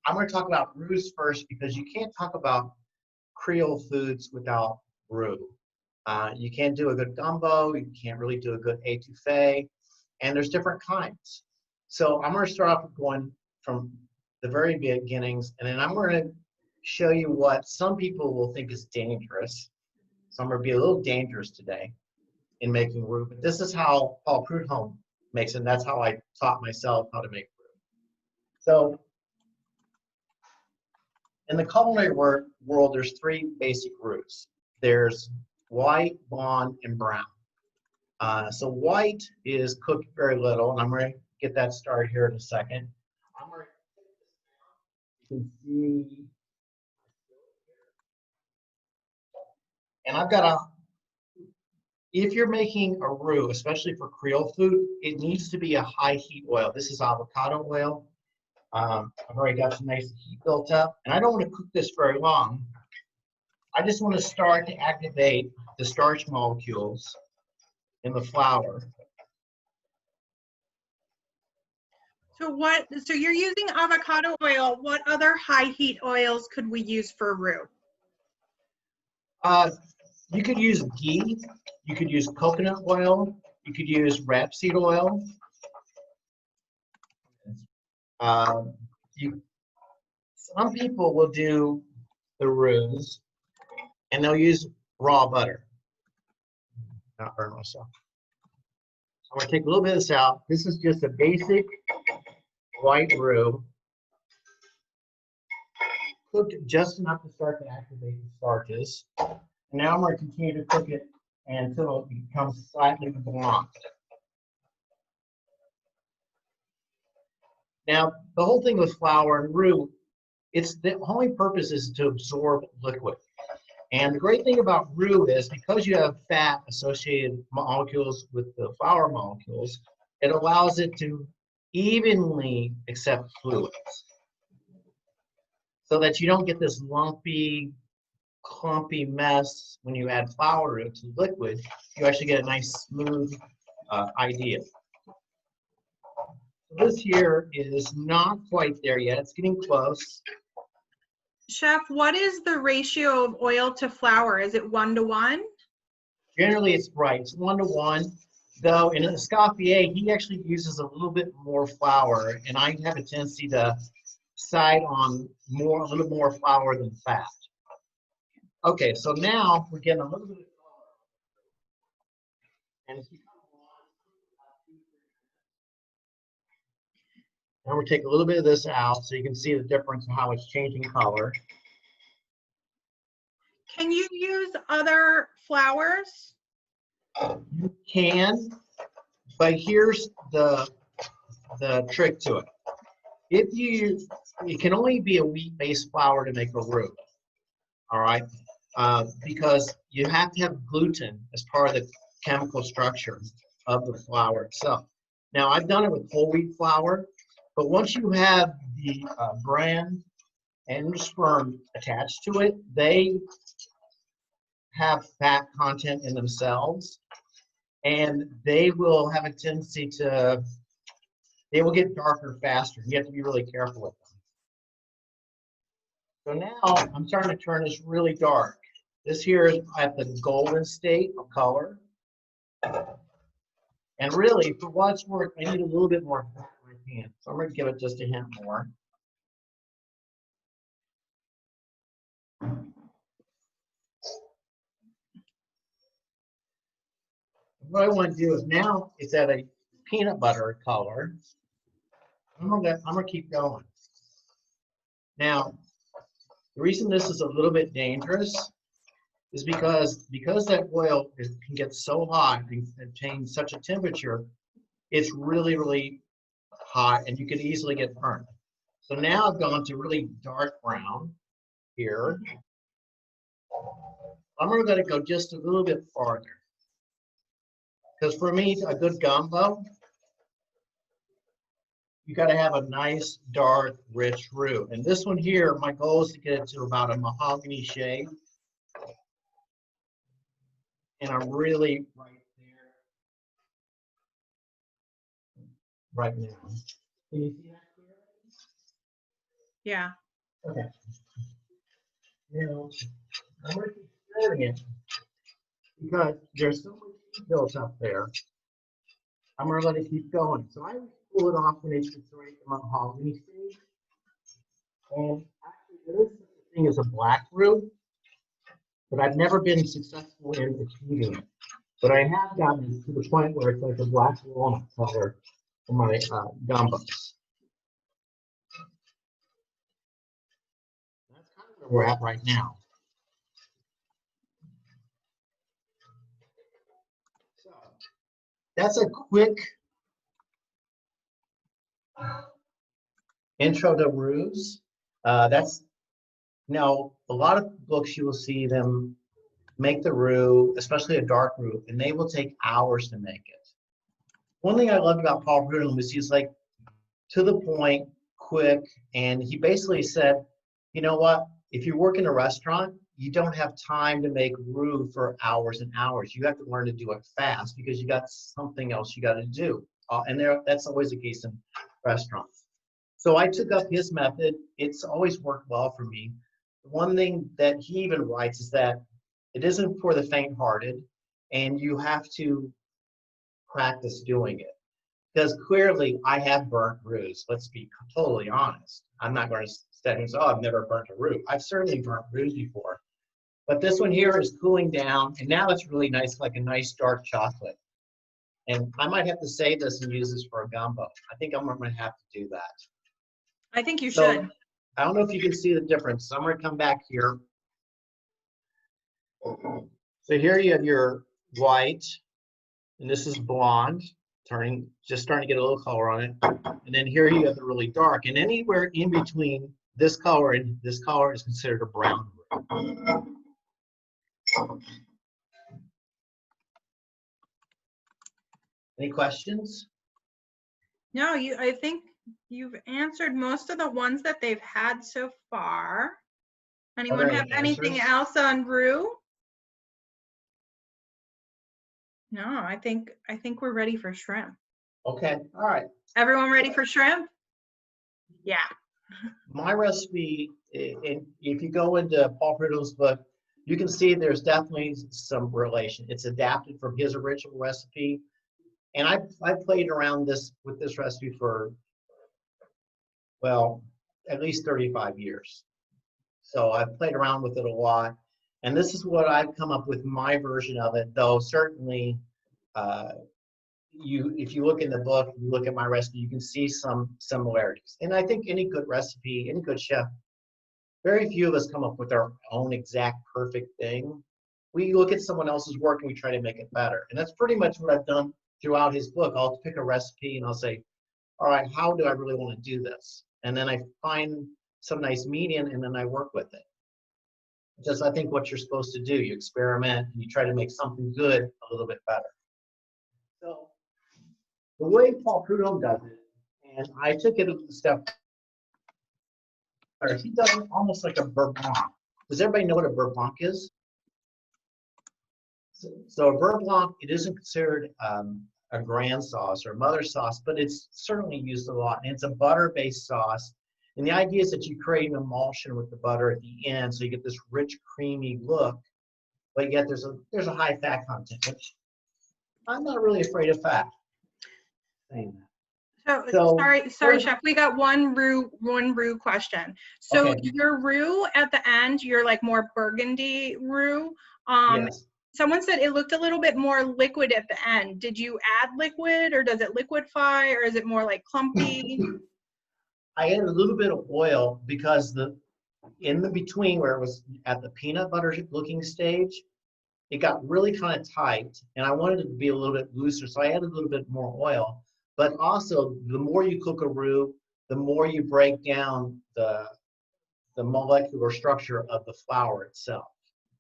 I'm going to talk about Roux first because you can't talk about Creole foods without Roux. You can't do a good gumbo, you can't really do a good etouffee, and there's different kinds. So I'm going to start off with going from the very beginnings, and then I'm going to show you what some people will think is dangerous. So I'm going to be a little dangerous today in making roux, but this is how Paul Prudhomme makes it, and that's how I taught myself how to make roux. So in the culinary world, there's three basic roux. There's white, blonde, and brown. So white is cooked very little, and I'm going to get that started here in a second. I'm going to, you can see, and I've got a, if you're making a roux, especially for Creole food, it needs to be a high heat oil. This is avocado oil. I've already got some nice heat built up, and I don't want to cook this very long. I just want to start to activate the starch molecules in the flour. So you're using avocado oil. What other high heat oils could we use for roux? You could use ghee, you could use coconut oil, you could use rapeseed oil. Some people will do the roux and they'll use raw butter. Not burn myself. So I'm gonna take a little bit of this out. This is just a basic white roux, cooked just enough to start to activate the starches. And now I'm going to continue to cook it until it becomes slightly blonde. Now, the whole thing with flour and roux, it's the only purpose is to absorb liquid. And the great thing about roux is because you have fat associated molecules with the flour molecules, it allows it to evenly accept fluids so that you don't get this lumpy, clumpy mess when you add flour to liquid. You actually get a nice smooth idea. So this here is not quite there yet. It's getting close. Chef, what is the ratio of oil to flour? Is it 1-to-1? Generally, it's right. It's 1-to-1. Though in Escoffier, he actually uses a little bit more flour, and I have a tendency to side on a little more flour than fat. Okay, so now we're getting a little bit of color. And it's become now we'll take a little bit of this out so you can see the difference in how it's changing color. Can you use other flours? You can, but here's the trick to it. It can only be a wheat-based flour to make a roux, all right? Because you have to have gluten as part of the chemical structure of the flour itself. Now, I've done it with whole wheat flour, but once you have the bran and the sperm attached to it, they have fat content in themselves, and they will have a tendency they will get darker faster. You have to be really careful with them. So now I'm starting to turn this really dark. This here is at the golden state of color. And really, for what it's worth, I need a little bit more fat in my pan. So I'm going to give it just a hint more. What I want to do is now it's at a peanut butter color. I'm gonna keep going. Now, the reason this is a little bit dangerous is because that oil can get so hot and attain such a temperature, it's really, really hot and you can easily get burned. So now I've gone to really dark brown here. I'm gonna let it go just a little bit farther. Because for me, a good gumbo, you got to have a nice, dark, rich roux. And this one here, my goal is to get it to about a mahogany shade. And I'm really right there, right now. Can you see that clearly? Yeah. Okay. Now, I'm going to keep stirring it because there's so much heat built up there. I'm going to let it keep going. So I pull it off when it gets ready to mahogany stage. And actually, there is such a thing as a black roux, but I've never been successful in achieving it. But I have gotten to the point where it's like a black walnut color for my gumbos. That's kind of where we're at right now. So that's a quick intro to roux. That's now a lot of books you will see them make the roux, especially a dark roux, and they will take hours to make it. One thing I loved about Paul Prudhomme was he's like to the point, quick, and he basically said, you know what? If you work in a restaurant, you don't have time to make roux for hours and hours. You have to learn to do it fast because you got something else you got to do. And that's always the case in restaurants. So I took up his method. It's always worked well for me. One thing that he even writes is that it isn't for the faint-hearted, and you have to practice doing it. Because clearly I have burnt roux. Let's be totally honest. I'm not going to stand here and say, oh, I've never burnt a roux. I've certainly burnt roux before. But this one here is cooling down, and now it's really nice, like a nice dark chocolate. And I might have to save this and use this for a gumbo. I think I'm going to have to do that. I think you should. I don't know if you can see the difference. So I'm going to come back here. So here you have your white, and this is blonde, just starting to get a little color on it. And then here you have the really dark. And anywhere in between this color and this color is considered a brown. Any questions? No, I think you've answered most of the ones that they've had so far. Anyone have anything else on roux? No, I think we're ready for shrimp. Okay, all right. Everyone ready for shrimp? Yeah. My recipe, if you go into Paul Prudhomme's book, you can see there's definitely some relation. It's adapted from his original recipe. And I played around with this recipe for, well, at least 35 years. So I've played around with it a lot. And this is what I've come up with my version of it, though certainly if you look in the book, you look at my recipe, you can see some similarities. And I think any good recipe, any good chef, very few of us come up with our own exact perfect thing. We look at someone else's work and we try to make it better. And that's pretty much what I've done throughout his book. I'll pick a recipe and I'll say, all right, how do I really want to do this? And then I find some nice median and then I work with it. Just I think what you're supposed to do, you experiment and you try to make something good a little bit better. So the way Paul Prudhomme does it, and I took it a step further, he does it almost like a beurre blanc. Does everybody know what a beurre blanc is? So a beurre blanc, it isn't considered a grand sauce or a mother sauce, but it's certainly used a lot. And it's a butter-based sauce. And the idea is that you create an emulsion with the butter at the end, so you get this rich, creamy look, but yet there's a high fat content, which I'm not really afraid of fat. Saying that. So sorry, chef. We got one roux question. So okay. Your roux at the end, you're like more burgundy roux. Yes. Someone said it looked a little bit more liquid at the end. Did you add liquid, or does it liquefy, or is it more like clumpy? I added a little bit of oil because in the between where it was at the peanut butter looking stage, it got really kind of tight, and I wanted it to be a little bit looser, so I added a little bit more oil. But also, the more you cook a roux, the more you break down the molecular structure of the flour itself.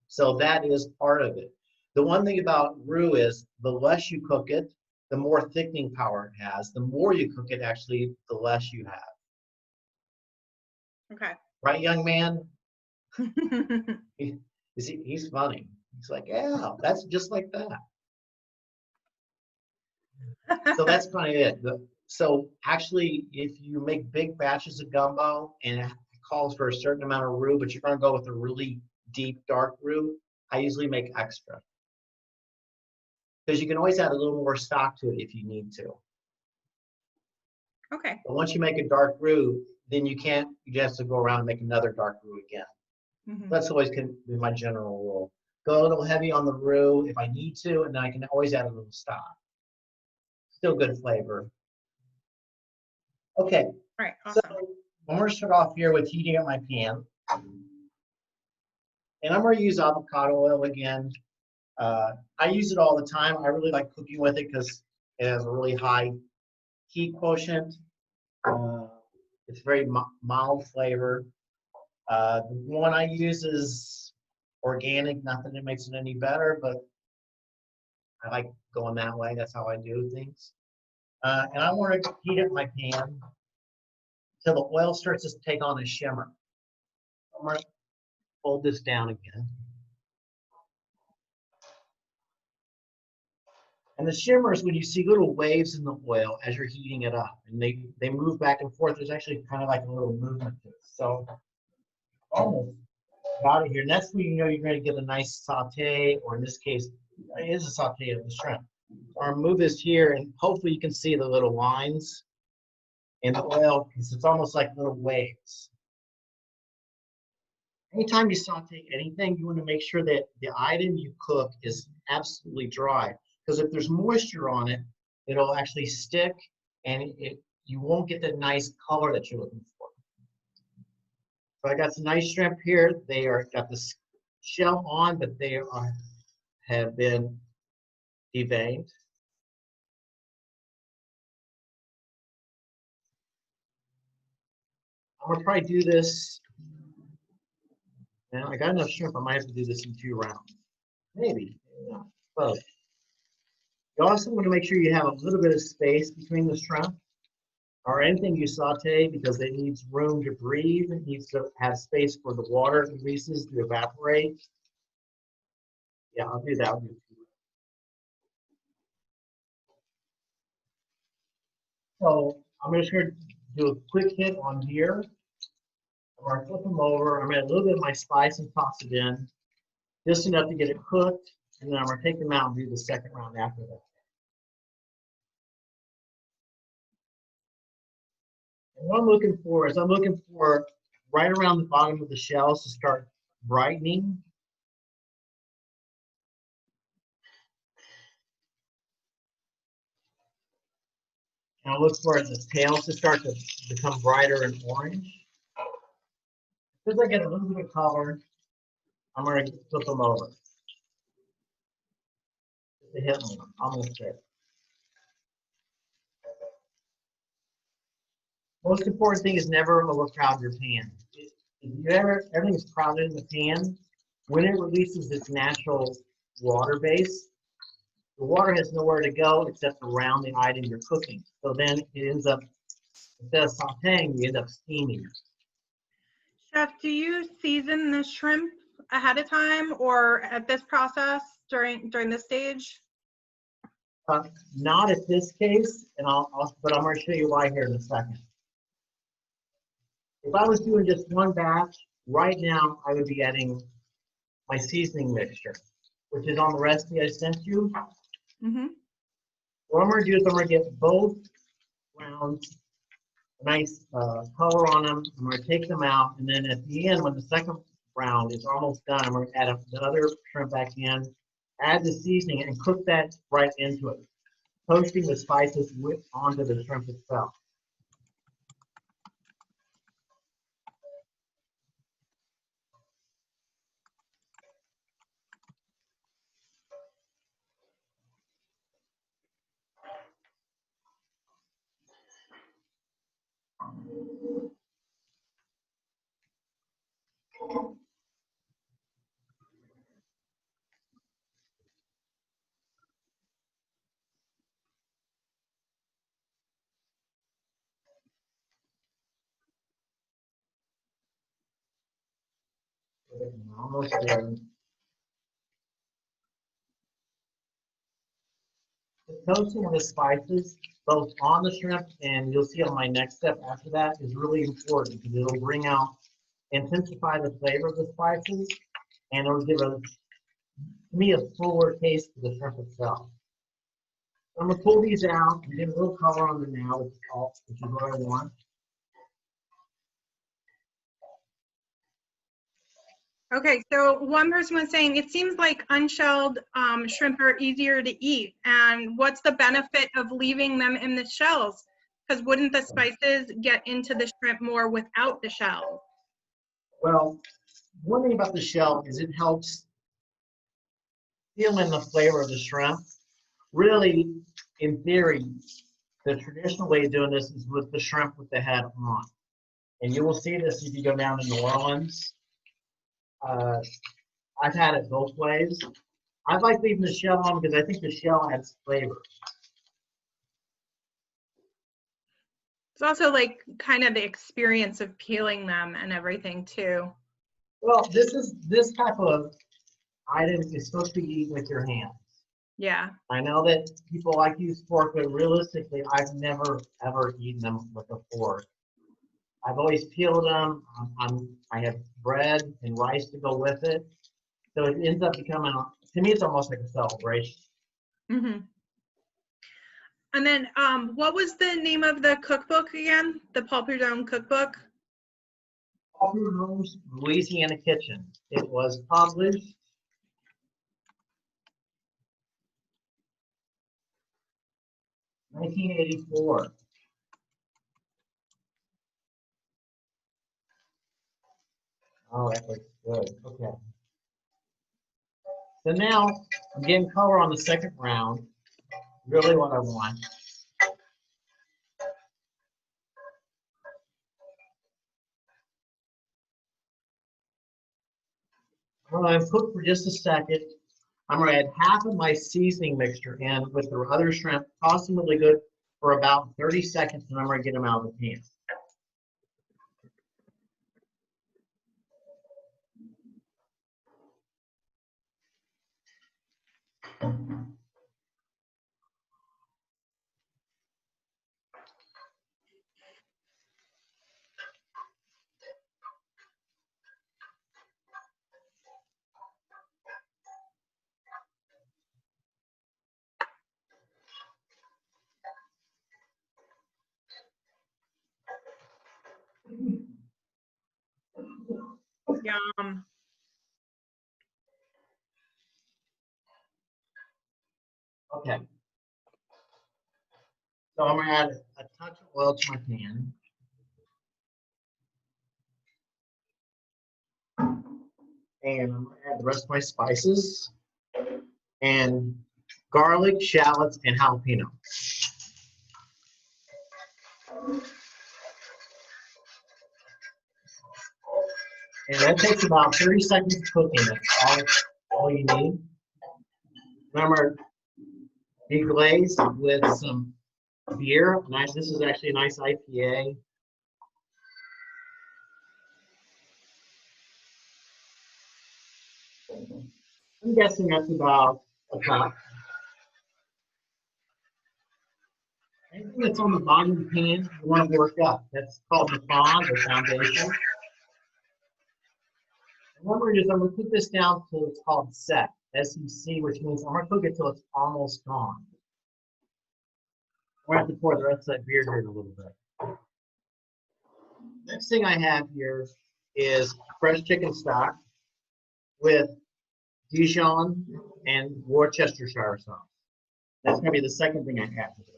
So that is part of it. The one thing about roux is the less you cook it, the more thickening power it has. The more you cook it, actually, the less you have. Okay. Right, young man? He's funny. He's like, yeah, that's just like that. So that's kind of it. So actually, if you make big batches of gumbo and calls for a certain amount of roux, but you're going to go with a really deep, dark roux, I usually make extra. Because you can always add a little more stock to it if you need to. Okay. But once you make a dark roux, then you have to go around and make another dark roux again. Mm-hmm. That's always be my general rule. Go a little heavy on the roux if I need to, and then I can always add a little stock. Still good flavor. Okay. All right. So Awesome. I'm going to start off here with heating up my pan. And I'm going to use avocado oil again. I use it all the time. I really like cooking with it because it has a really high heat quotient. It's very mild flavor. The one I use is organic. Not that it makes it any better, but I like going that way. That's how I do things. And I want to heat up my pan till the oil starts to take on a shimmer. I'm going to fold this down again. And the shimmer is when you see little waves in the oil as you're heating it up, and they move back and forth. There's actually kind of like a little movement to it. So almost got it here. And that's when you know you're going to get a nice saute, or in this case, it is a saute of the shrimp. I'll move this here, and hopefully you can see the little lines in the oil, because it's almost like little waves. Anytime you saute anything, you want to make sure that the item you cook is absolutely dry. Because if there's moisture on it, it'll actually stick, and you won't get the nice color that you're looking for. So I got some nice shrimp here. They got the shell on, but they have been deveined. I'm gonna probably do this. Now I got enough shrimp. I might have to do this in 2 rounds, maybe. Both. You also want to make sure you have a little bit of space between the shrimp or anything you saute, because it needs room to breathe. It needs to have space for the water releases to evaporate. Yeah, I'll do that. I'll do it. So I'm just going to do a quick hit on here. I'm going to flip them over. I'm going to add a little bit of my spice and toss it in, just enough to get it cooked. And then I'm going to take them out and do the second round after that. And what I'm looking for is right around the bottom of the shells to start brightening. And I'll look for the tails to start to become brighter and orange. As I get a little bit of color, I'm going to flip them over. To hit them, almost there. Most important thing is never overcrowd your pan. If everything's crowded in the pan, when it releases its natural water base, the water has nowhere to go except around the item you're cooking. So then it ends up, instead of sauteing, you end up steaming. Chef, do you season the shrimp ahead of time or at this process during this stage? Not at this case, and but I'm going to show you why here in a second. If I was doing just one batch, right now I would be adding my seasoning mixture, which is on the recipe I sent you. Mm-hmm. What I'm going to do is I'm going to get both rounds a nice color on them. I'm going to take them out, and then at the end, when the second round is almost done, I'm going to add another shrimp back in, add the seasoning, and cook that right into it, toasting the spices onto the shrimp itself. Almost there. The toasting of the spices, both on the shrimp and you'll see on my next step after that, is really important because it'll bring out intensify the flavor of the spices, and it'll give to me, a fuller taste to the shrimp itself. I'm gonna pull these out and get a little color on them now, which is what I want. Okay, so one person was saying it seems like unshelled shrimp are easier to eat. And what's the benefit of leaving them in the shells? Because wouldn't the spices get into the shrimp more without the shell? Well, one thing about the shell is it helps seal in the flavor of the shrimp. Really, in theory, the traditional way of doing this is with the shrimp with the head on. And you will see this if you go down to New Orleans. I've had it both ways. I like leaving the shell on because I think the shell adds flavor. It's also like kind of the experience of peeling them and everything too. Well, this type of item is supposed to be eaten with your hands. Yeah. I know that people like to use fork, but realistically, I've never ever eaten them with a fork. I've always peeled them. I have bread and rice to go with it, so it ends up becoming, to me, it's almost like a celebration. Mm-hmm. And then, what was the name of the cookbook again? The Paul Prudhomme cookbook? Paul Prudhomme's Louisiana Kitchen. It was published 1984. Oh, that looks good. Okay. So now I'm getting color on the second round. Really what I want. Well, I've cooked for just a second. I'm going to add half of my seasoning mixture in with the other shrimp, toss them really good for about 30 seconds, and I'm going to get them out of the pan. Yum. Okay. So I'm going to add a touch of oil to my pan. And I'm going to add the rest of my spices and garlic, shallots, and jalapeno. And that takes about 30 seconds cooking. That's all you need. Remember, deglaze with some beer. Nice. This is actually a nice IPA. I'm guessing that's about a cup. Anything that's on the bottom of the pan, you want to work up. That's called the fond or foundation. And what we're going to do is I'm going to cook this down till it's called set, S-E-C, which means I'm going to cook it till it's almost gone. We're going to have to pour the rest of that beer here in a little bit. Next thing I have here is fresh chicken stock with Dijon and Worcestershire sauce. That's going to be the second thing I add to this.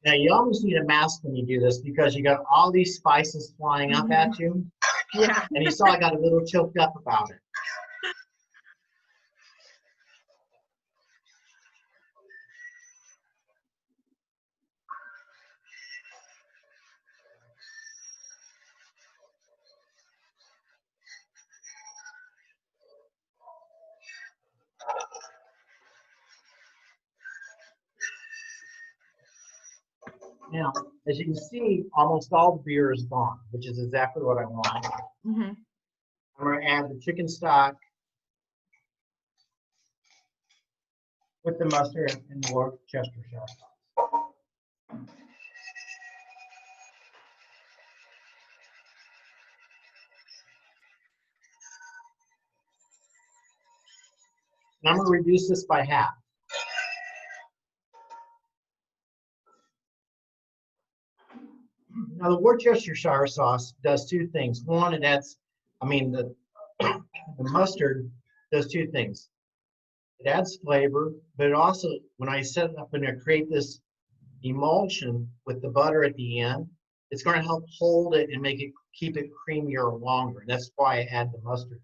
Now you almost need a mask when you do this because you got all these spices flying up at you. Yeah. And you saw I got a little choked up about it. Now, as you can see, almost all the beer is gone, which is exactly what I want. Mm-hmm. I'm going to add the chicken stock with the mustard and the Worcestershire sauce. And I'm going to reduce this by half. Now the Worcestershire sauce does two things. One, it adds, the mustard does two things. It adds flavor, but it also, when I set it up and I create this emulsion with the butter at the end, it's going to help hold it and make it, keep it creamier longer. That's why I add the mustard to it.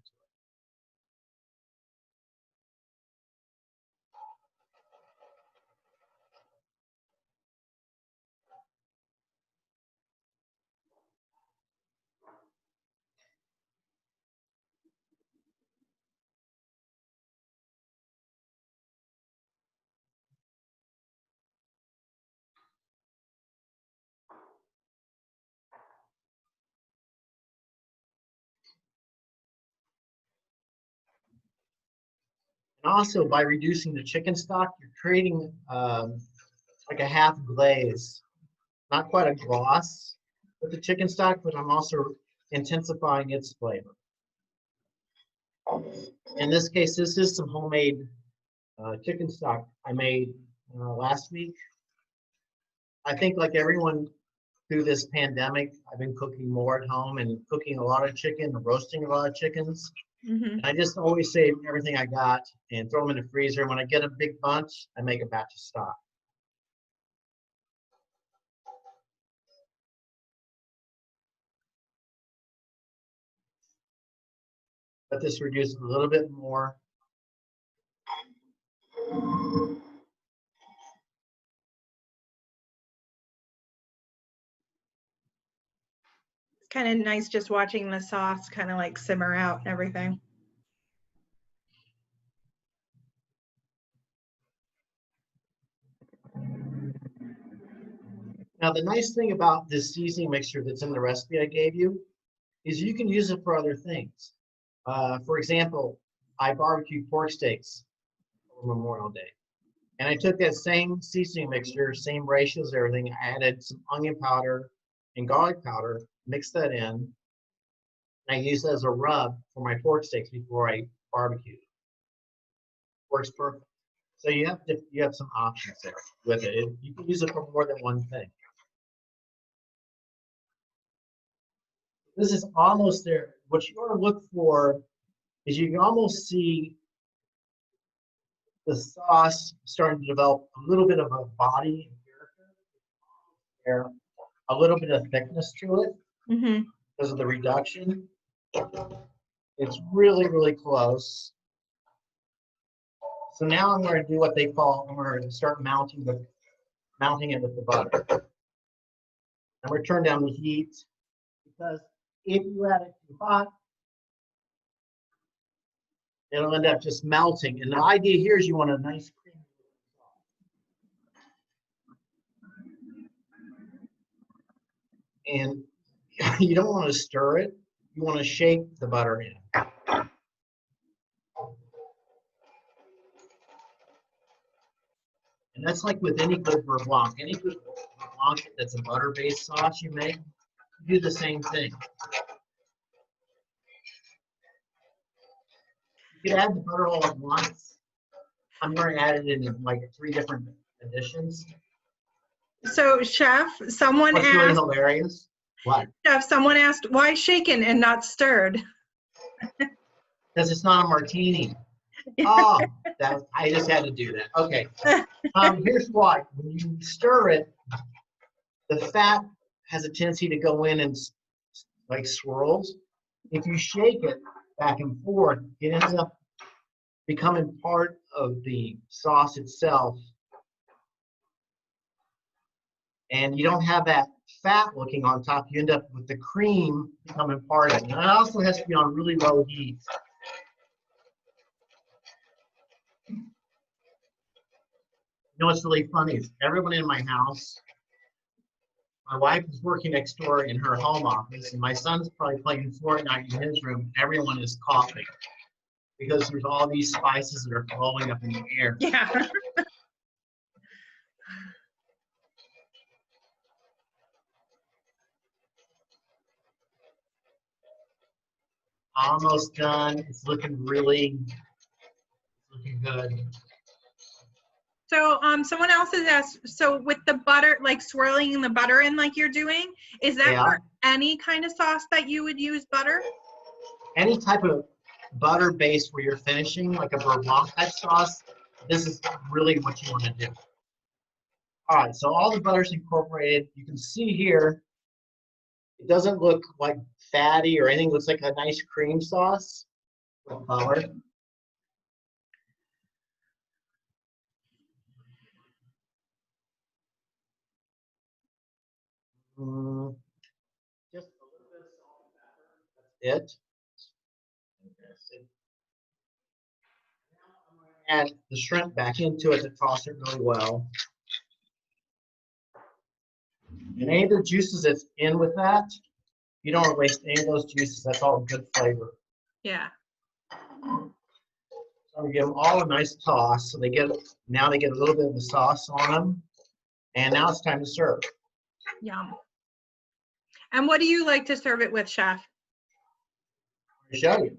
And also, by reducing the chicken stock, you're creating like a half glaze, not quite a gloss with the chicken stock, but I'm also intensifying its flavor. In this case, this is some homemade chicken stock I made last week. I think like everyone through this pandemic, I've been cooking more at home and cooking a lot of chicken, roasting a lot of chickens. Mm-hmm. I just always save everything I got and throw them in the freezer. When I get a big bunch, I make a batch of stock. Let this reduce a little bit more. It's kind of nice just watching the sauce kind of like simmer out and everything. Now, the nice thing about this seasoning mixture that's in the recipe I gave you is you can use it for other things. For example, I barbecued pork steaks for Memorial Day. And I took that same seasoning mixture, same ratios, everything. I added some onion powder and garlic powder, mixed that in. And I used it as a rub for my pork steaks before I barbecue. Works perfect. So you have some options there with it. You can use it for more than one thing. This is almost there. What you want to look for is you can almost see the sauce starting to develop a little bit of a body and character there, a little bit of thickness to it because of the reduction. It's really, really close. So now I'm going to do what they call, I'm going to start mounting it with the butter. I'm going to turn down the heat because if you add it too hot, it'll end up just melting. And the idea here is you want a nice creamy sauce. And you don't want to stir it. You want to shake the butter in. And that's like with any good beurre blanc. Any good beurre blanc that's a butter-based sauce you make, you do the same thing. You can add the butter all at once. I'm going to add it in like 3 different additions. So, Chef, someone What's asked. really hilarious? What? Chef, someone asked, why shaken and not stirred? Because it's not a martini. Oh, I just had to do that. Okay. Here's why. When you stir it, the fat has a tendency to go in and like swirls. If you shake it back and forth, it ends up becoming part of the sauce itself. And you don't have that fat looking on top. You end up with the cream becoming part of it. And it also has to be on really low heat. You know what's really funny is everyone in my house, my wife is working next door in her home office, and my son's probably playing Fortnite in his room. Everyone is coughing because there's all these spices that are flowing up in the air. Yeah. almost done. It's looking really good. So someone else has asked, so with the butter, like swirling the butter in like you're doing, is that Yeah. for any kind of sauce that you would use butter? Any type of butter base where you're finishing, like a beurre blanc type sauce, this is really what you want to do. All right, so all the butter's incorporated. You can see here, it doesn't look like fatty or anything. It looks like a nice cream sauce with butter. Just a little bit of salt and pepper. That's it. Now I'm going to add the shrimp back into it to toss it really well. And any of the juices that's in with that, you don't want to waste any of those juices. That's all good flavor. Yeah. So I'm gonna give them all a nice toss. So they get now they get a little bit of the sauce on them. And now it's time to serve. Yum. And what do you like to serve it with, Chef? To show you.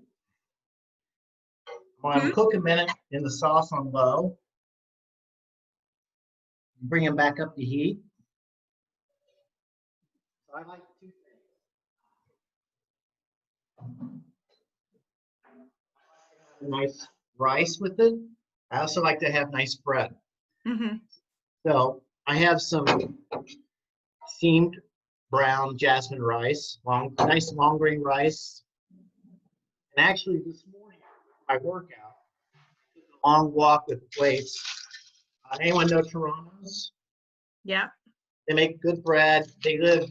I'm gonna cook a minute in the sauce on low. Bring them back up to heat. So I like two things. I like nice rice with it. I also like to have nice bread. Mm-hmm. So I have some steamed brown jasmine rice, nice long grain rice. And actually this morning, my workout, took a long walk with plates. Anyone know Toronto's? Yeah. They make good bread. They're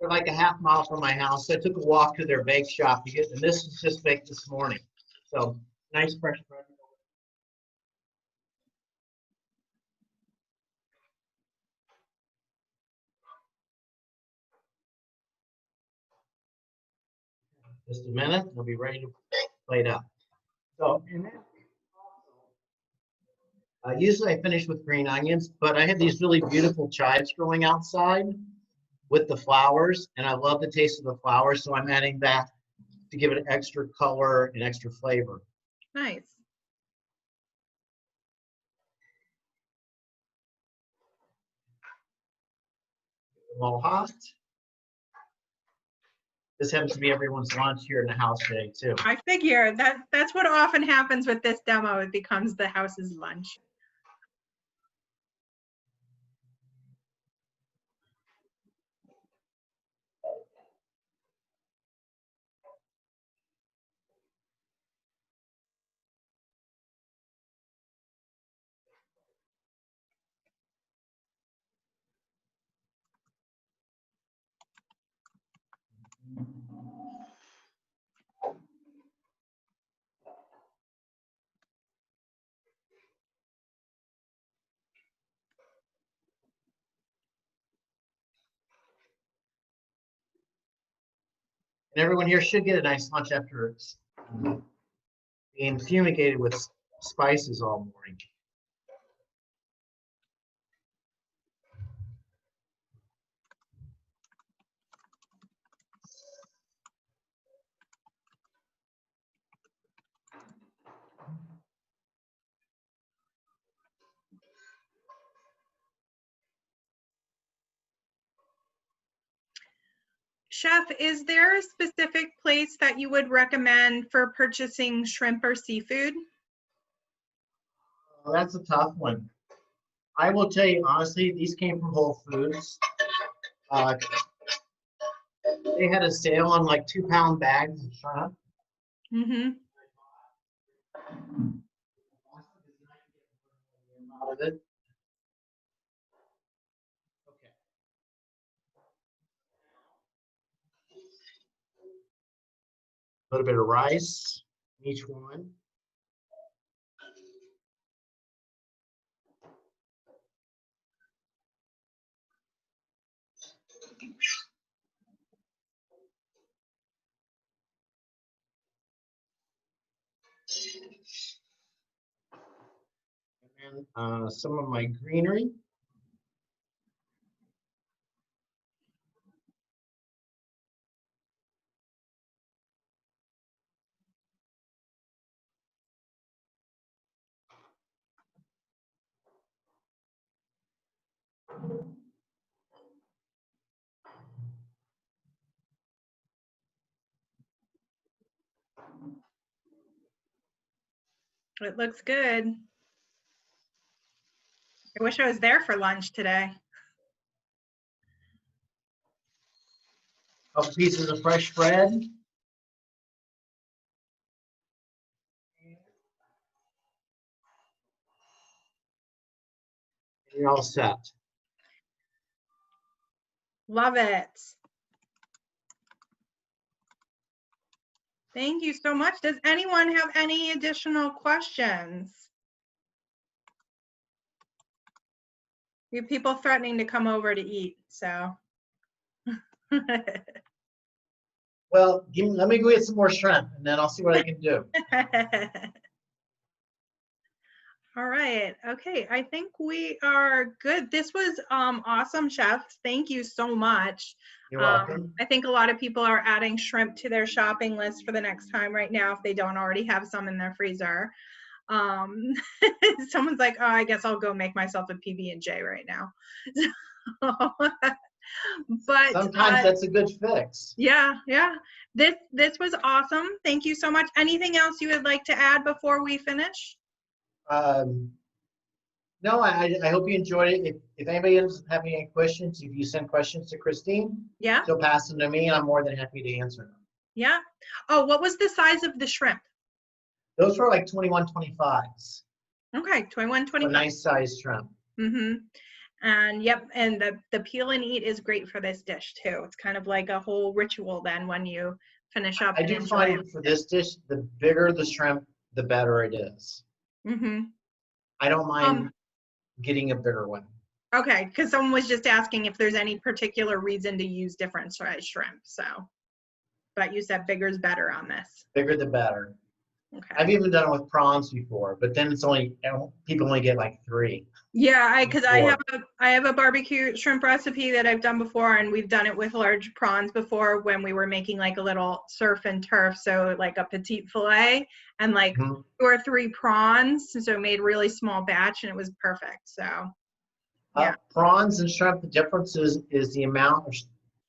like a half mile from my house. So I took a walk to their bake shop to get, and this was just baked this morning. So nice fresh bread. Just a minute, they'll be ready to plate up. So, and then usually I finish with green onions, but I have these really beautiful chives growing outside with the flowers, and I love the taste of the flowers, so I'm adding that to give it extra color and extra flavor. Nice. All hot. This happens to be everyone's lunch here in the house today too. I figure that's what often happens with this demo. It becomes the house's lunch. And everyone here should get a nice lunch after it's being fumigated with spices all morning. Chef, is there a specific place that you would recommend for purchasing shrimp or seafood? Well, that's a tough one. I will tell you honestly, these came from Whole Foods. They had a sale on like 2-pound bags of shrimp. Mm-hmm. Out of it. Okay. A little bit of rice, each one. And then some of my greenery. It looks good. I wish I was there for lunch today. Couple pieces of fresh bread. And you're all set. Love it. Thank you so much. Does anyone have any additional questions? We have people threatening to come over to eat, so. Well, let me go get some more shrimp, and then I'll see what I can do. All right. Okay. I think we are good. This was awesome, Chef. Thank you so much. You're welcome. I think a lot of people are adding shrimp to their shopping list for the next time right now if they don't already have some in their freezer. Someone's like, oh, I guess I'll go make myself a PB&J right now. But sometimes that's a good fix. Yeah. This was awesome. Thank you so much. Anything else you would like to add before we finish? No, I hope you enjoyed it. If anybody else have any questions, if you send questions to Christine, Yeah. she'll pass them to me, and I'm more than happy to answer them. Yeah. Oh, what was the size of the shrimp? Those were like 21, 25s. Okay, 21, 25. A nice size shrimp. Mm-hmm. And yep, and the peel and eat is great for this dish too. It's kind of like a whole ritual then when you finish up. I do find for this dish, the bigger the shrimp, the better it is. Mm-hmm. I don't mind getting a bigger one. Okay, because someone was just asking if there's any particular reason to use different size shrimp. So, but you said bigger is better on this. Bigger the better. Okay. I've even done it with prawns before, but then it's only, people only get like 3. Yeah, because I have a barbecue shrimp recipe that I've done before, and we've done it with large prawns before when we were making like a little surf and turf, so like a petite fillet and like 2 or 3 prawns, so made really small batch, and it was perfect. So yeah. Prawns and shrimp, the difference is the amount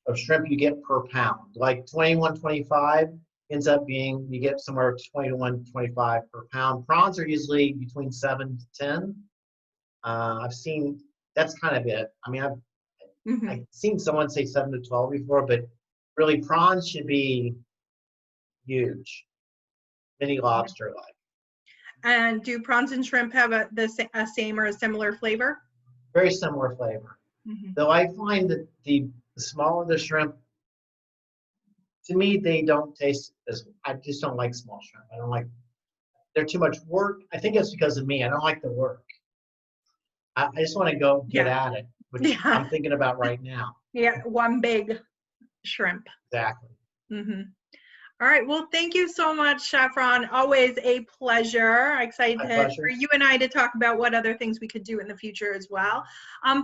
of shrimp you get per pound. Like 21, 25 ends up being, you get somewhere 21, 25 per pound. Prawns are usually between 7 to 10. I've seen, that's kind of it. I mean, I've seen someone say 7 to 12 before, but really prawns should be huge. Mini lobster like. And do prawns and shrimp have a same or a similar flavor? Very similar flavor. Though I find that the smaller the shrimp, to me, they don't taste as, I just don't like small shrimp. I don't like, they're too much work. I think it's because of me. I don't like the work. I just want to go get at it, which I'm thinking about right now. Yeah, one big shrimp. Exactly. All right. Well, thank you so much, Chef Ron. Always a pleasure. Excited for you and I to talk about what other things we could do in the future as well.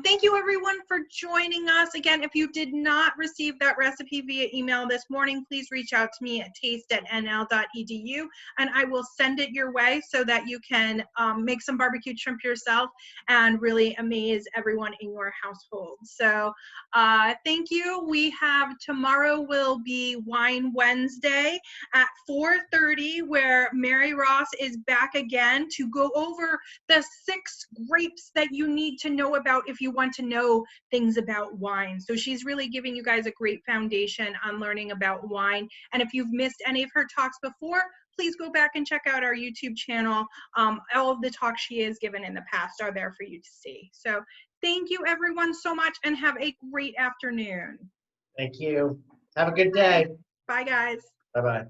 Thank you, everyone, for joining us. Again, if you did not receive that recipe via email this morning, please reach out to me at taste@nl.edu, and I will send it your way so that you can make some barbecued shrimp yourself and really amaze everyone in your household. So thank you. We have tomorrow will be Wine Wednesday at 4:30, where Mary Ross is back again to go over the 6 grapes that you need to know about if you want to know things about wine. So she's really giving you guys a great foundation on learning about wine. And if you've missed any of her talks before, please go back and check out our YouTube channel. All of the talks she has given in the past are there for you to see. So thank you, everyone, so much, and have a great afternoon. Thank you. Have a good day. Bye, guys. Bye-bye.